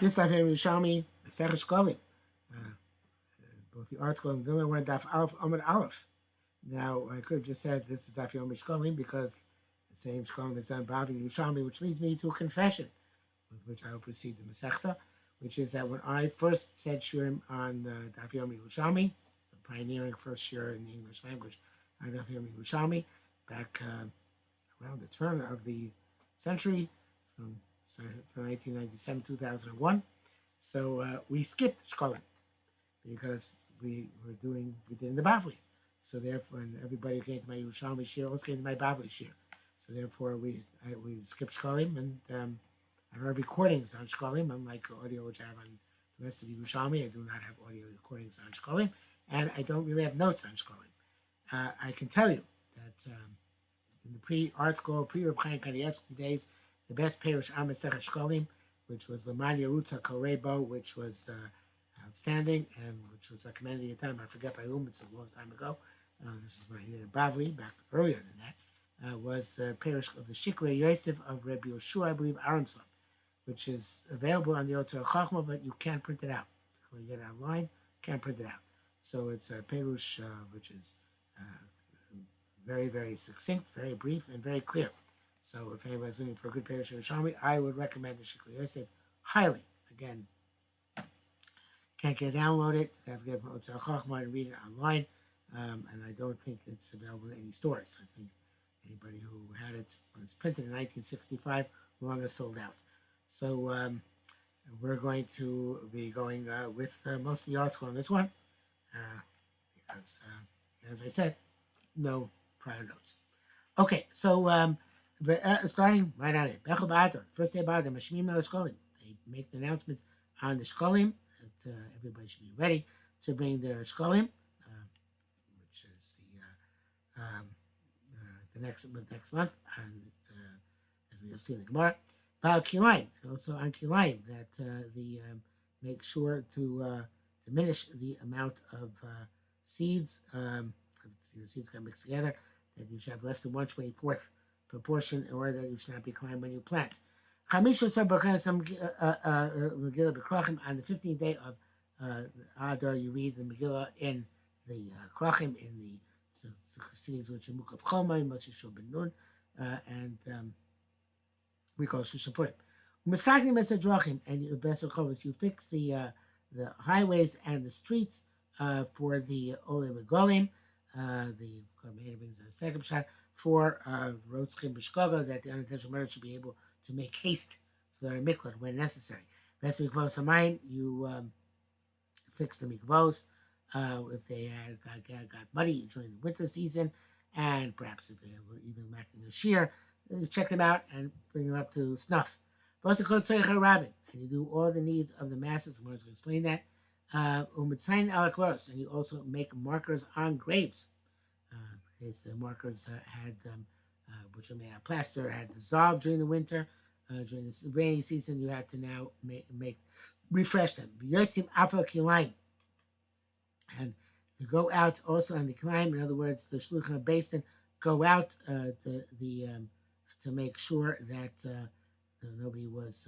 This Daf Yerushalmi Shekalim. Both the article and Villa went Daf Aleph Amud Aleph. Now I could have just said this is Daf Yerushalmi Shekalim because the same Shekalim is done Bav Yerushalmi, which leads me to a confession, with which I will proceed to Masechta, which is that when I first said Shurim on Daf Yerushalmi Yerushalmi, the pioneering first shir in the English language on Daf Yerushalmi Yerushalmi, back around the turn of the century, from 1997 2001. So we skipped Shekalim because we did in the Bavli. So therefore, and everybody who came to my Yerushalmi shir also came to my Bavli shir. So therefore, we skipped Shekalim, and I don't have recordings on Shekalim, unlike the audio which I have on the rest of Yerushalmi. I do not have audio recordings on Shekalim, and I don't really have notes on Shekalim. I can tell you that in the pre-Reb Chaim Kanievsky days, the best Perush on Masechet Shekalim, which was Leman Yerutza Korebo, which was outstanding and which was recommended at the time. I forget by whom, it's a long time ago. This is right here in Bavli, back earlier than that, was Perush of the Shikle Yosef of Rebbe Yoshua, I believe, Aronson, which is available on the Otzar Chachma, but you can't print it out. When you get it online, you can't print it out. So it's a Perush which is very, very succinct, very brief, and very clear. So if anybody's looking for a good Perush Yerushalmi, I would recommend the Shikli Yosef highly. Again, can't get download it. You have to get it from Otzar Chachma and read it online. And I don't think it's available in any stores. I think anybody who had it when it's printed in 1965 long ago sold out. So we're going to be going with most of the article on this one because, as I said, no prior notes. Okay, so starting right on it. Bechel B'Adar, first day of Adar, Mashmim El Shekalim. They make the announcements on the Shekalim that everybody should be ready to bring their Shekalim, which is the next month, and as we will see in the Gemara. About Kilayim, and also on Kilayim, that make sure to diminish the amount of seeds. Your seeds got mixed together, that you should have less than 1/24th proportion, or that you should not be climbing when you plant. On the 15th day of Adar, you read the Megillah in the Krachim, in the cities which are Mukaf Chomai, Moshe Shul Ben Nun, and we call Shushapurim. And you fix the highways and the streets for the Ole Regolim. The Korban brings a second shot for Rotzchim B'Shkoga, that the unintentional murder should be able to make haste to their mikvot when necessary. Best mikvos hamayim, you fix the mikvos if they got muddy during the winter season, and perhaps if they were even lacking a shear, you check them out and bring them up to snuff. And you do all the needs of the masses. I'm going to explain that. And you also make markers on grapes. The markers had which were made out of plaster, had dissolved during the winter. During the rainy season, you had to now refresh them. And you go out also on the climb. In other words, the shluchim basin go out to make sure that nobody was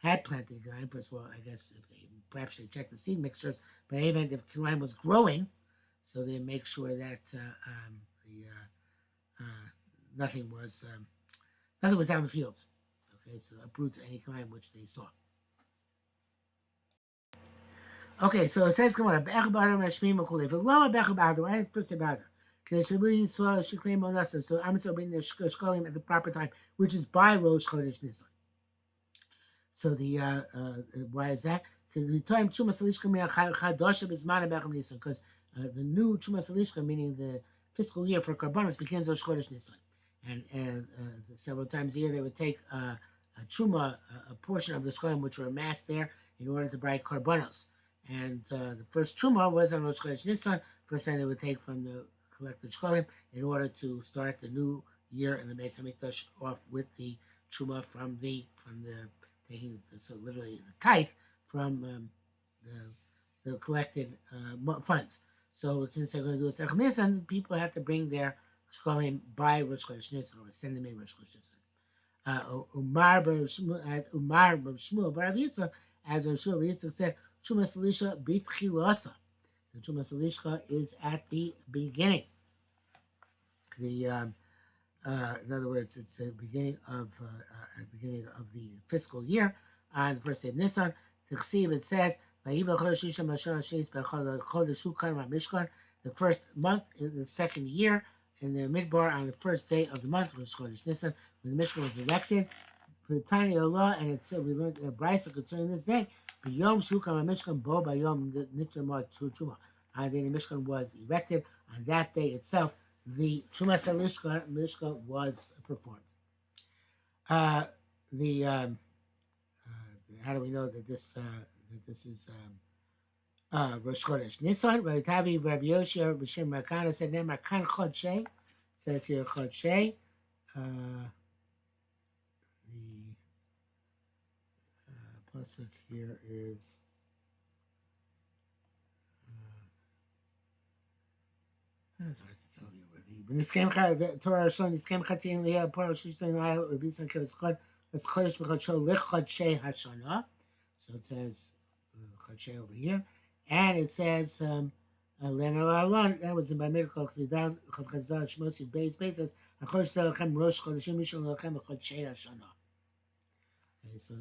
had planted Kilayim. First of all, I guess if they perhaps they check the seed mixtures, but even if Kilayim was growing, so they make sure that nothing was out in the fields. Okay, so uproots any Kilayim which they saw. Okay, so it says, "Come on, Bechel B'Adar Mashmim Ukulei." V'Lama Bechel B'Adar, right? First B'Adar. So I'm still bringing the Shekalim at the proper time, which is by Rosh Chodesh Nisan. So the why is that? Because the new Chumas Alishka, meaning the fiscal year for Karbanos, begins Rosh Chodesh Nisan, and several times a year they would take a Chuma, a portion of the Shekalim which were amassed there, in order to buy Karbanos. And the first Chuma was on Rosh Chodesh Nisan. First time they would take from the collected Shekalim in order to start the new year in the Beis Hamikdash off with the Chuma from the taking, so literally the tithe from the collected funds. So since they're going to do a Sech Nisan, people have to bring their Shekalim by Rosh Chodesh Nisan, or send them in Rosh Chodesh Nisan. Umar bar Shmuel bar Rav Yitzchak, as Rav Shmuel bar Yitzchak said, Truma Salisha bitchilasa. The Truma Salisha is at the beginning. In other words, it's the beginning of the fiscal year on the first day of Nisan. It says, the first month in the second year in the midbar on the first day of the month was Chodesh Nisan when the Mishkan was erected. For the tiny Allah, and it said we learned in a brisa concerning this day. B'yom shukam Mishkan bo b'yom nitzamot chuma. On the day the Mishkan was erected, on that day itself, the Trumas Mishka was performed. The how do we know that this is Rosh Chodesh Nisan? Rabbi Tavi, Rabbi Yoshia, B'Shem Rakana said, "Nemar kan Chodshei." Says here Chodshei. The pasuk here is. It's hard to tell you already. But this came the Torah Rishon. This came Chatzin Liyah Parah Shishlein La'il Rabbi Yitzchak Kivus Chod. That's Chodesh B'Chodsho Lichodshei Hashana. So it says Chodshei over here, and it says Lena La'alon. That was in by Miracle Chazal Chazal Shmosi Beis says Chodesh Zelachem Rosh Chodeshim Mishon Lachem B'Chodshei Hashana. Okay, so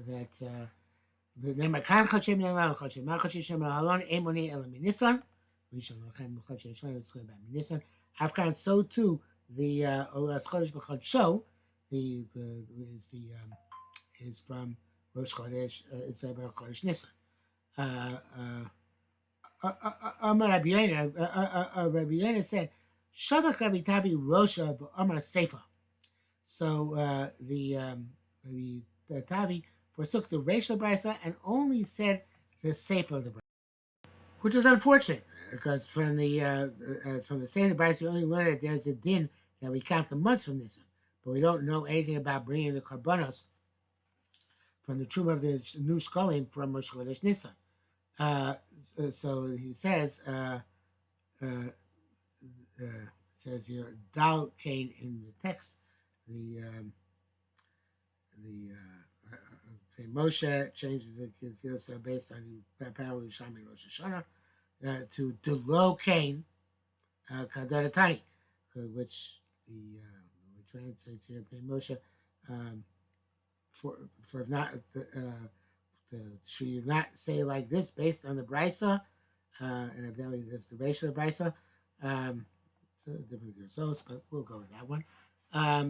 that's the name Kan Chodshei Minal Chodshei Ma Chodshei Shem La'alon Emoni Elam Nisan. Afghan, so too the Olas Chodesh B'Chodsho is from Rosh Chodesh. It's about Chodesh Nisan. Amar Rabbi Yoina said, Shavak Rabbi Tavi Rosha Amar Seifa. So Rabbi Tavi forsook the racial brisa and only said the Seifa of the brisa, which is unfortunate. Because from the state of the Brisa, we only learn that there's a din that we count the months from Nisan, but we don't know anything about bringing the karbanos from the truma of the new Shekalim from Rosh Chodesh Nisan. So he says, it says here, Dal Kain in the text, the Moshe changes the Kirusa based on the power of Yerushalmi Rosh Hashanah. To Delo Kain Kadaratani, which translates here by Moshe for not should you not say like this based on the brisa, and evidently that's the racial brisa. It's a different results, but we'll go with that one.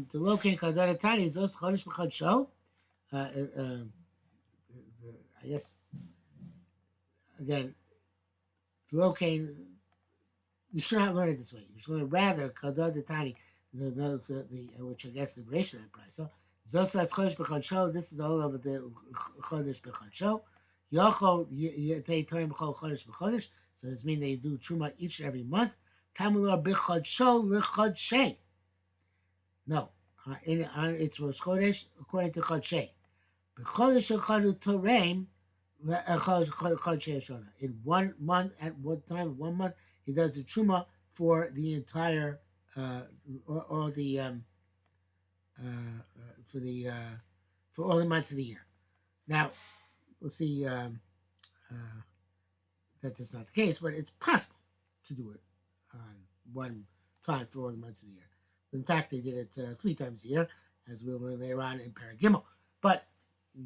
Delo Kain Kadaratani is also Chodesh B'Chodsho. I guess again. Locain, you should not learn it this way. You should learn rather Kadad Tani, which I guess the ratio of that price. So Zosas Chodesh B'Chodsho. This is the whole of the Chodesh B'Chodsho. Yochol Yetei Torim B'Chol Chodesh B'Chodesh. So this means they do truma each and every month. Tamulor B'Chodsho L'Chodshei. No, it's Rosh Chodesh according to Chodshei. B'Chodesh Echadu Torem. In 1 month, at what time? 1 month, he does the truma for the entire, for all the months of the year. Now, we'll see that that's not the case, but it's possible to do it on 1 time for all the months of the year. In fact, they did it 3 times a year, as we'll learn later on in Paragimel. But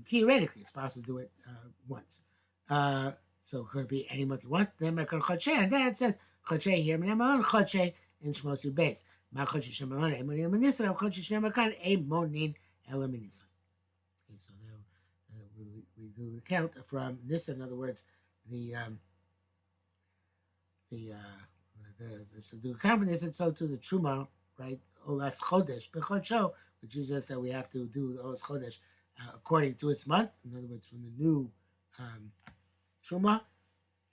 theoretically, it's possible to do it once. So it could be any month you want. Then Chodshei, and then it says Chodshei here, Menamalon Chodshei in Shmosi Beis. Ma Chodshei Shemalon Emonin Elaminissan, Chodshei Shemakan Emonin Elaminissan. Okay, so now we do the count from Nisan. In other words, the so do count from Nisan, so to the Truma, right? Olas Chodesh B'Chodsho, which is just that we have to do the Olas Chodesh according to its month. In other words, from the new Truma,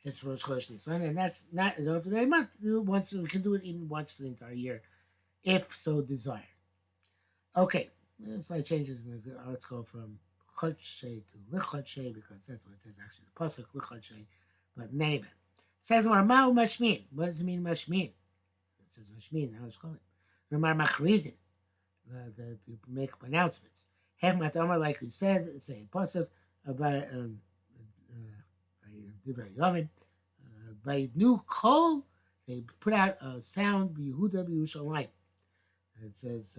it's Rosh Chodesh Nisan, and that's not enough for every month. Once we can do it even once for the entire year, if so desired. Okay, slight changes in the. Let's go from Chodshei to Lichodshei because that's what it says actually. The pasuk Lichodshei, but in any event, it says Ma'u Mashmin. What does it mean Mashmin? It says Mashmin. How does it call it? Machrizin. to make announcements. Hekmat Omar, like we said, it's a pasuk about Divrei Yomim. By new call, they put out a sound Yehuda Yerushalmi. It says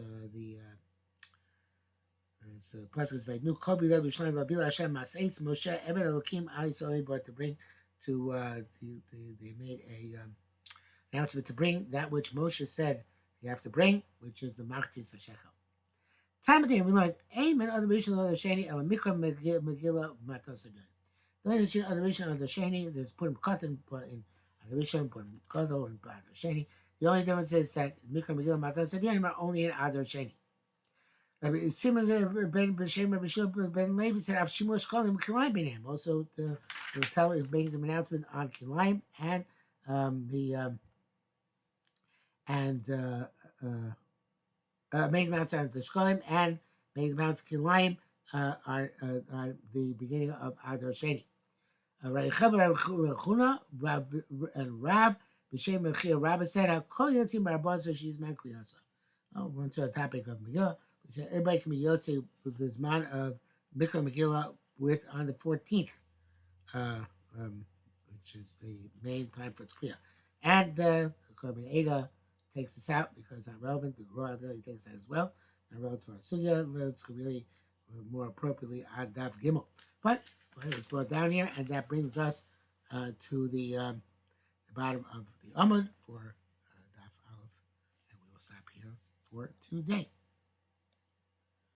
it's pasuk is by new call Yehuda Yerushalmi. Labila Hashem Maseis Moshe Eved Elokim Al Yisrael brought to bring to they made a announcement to bring that which Moshe said you have to bring, which is the Machzis HaShekel. Time of day, we learned Amen of the Rishon of the Sheni El Mikra Megillah Matos Again. The Rishon of the Rishon of the Sheni, there's put in Katan, put in the Rishon, put in Kodo, and Adar Sheni. The only difference is that Mikra Megillah Matos Again are only in Adar Sheni. Simon Ben B'Shem B'Shil Ben Levi said Av Shimur Shekalim Kilayim B'Nam. Also, the teller is making the announcement on Kilayim and making the announcement on the Shekalim and making the announcement on Kilayim are the beginning of Adar Sheni. And Rav B'Shem Mechir Rabbi said, "Kol Yotzim Barabasa she's man Kriyasa." Oh, once to the topic of Megillah. So everybody can be Yotze with this man of Mikra Megillah with on the 14th, which is the main time for its Kriya. And Korban Eda takes this out because it's not relevant. The Royal Ability takes that as well. Not relevant for Sugya. It's really more appropriately on Daf Gimel. But it's brought down here, and that brings us to the bottom of the Amud for Daf Aleph. And we will stop here for today.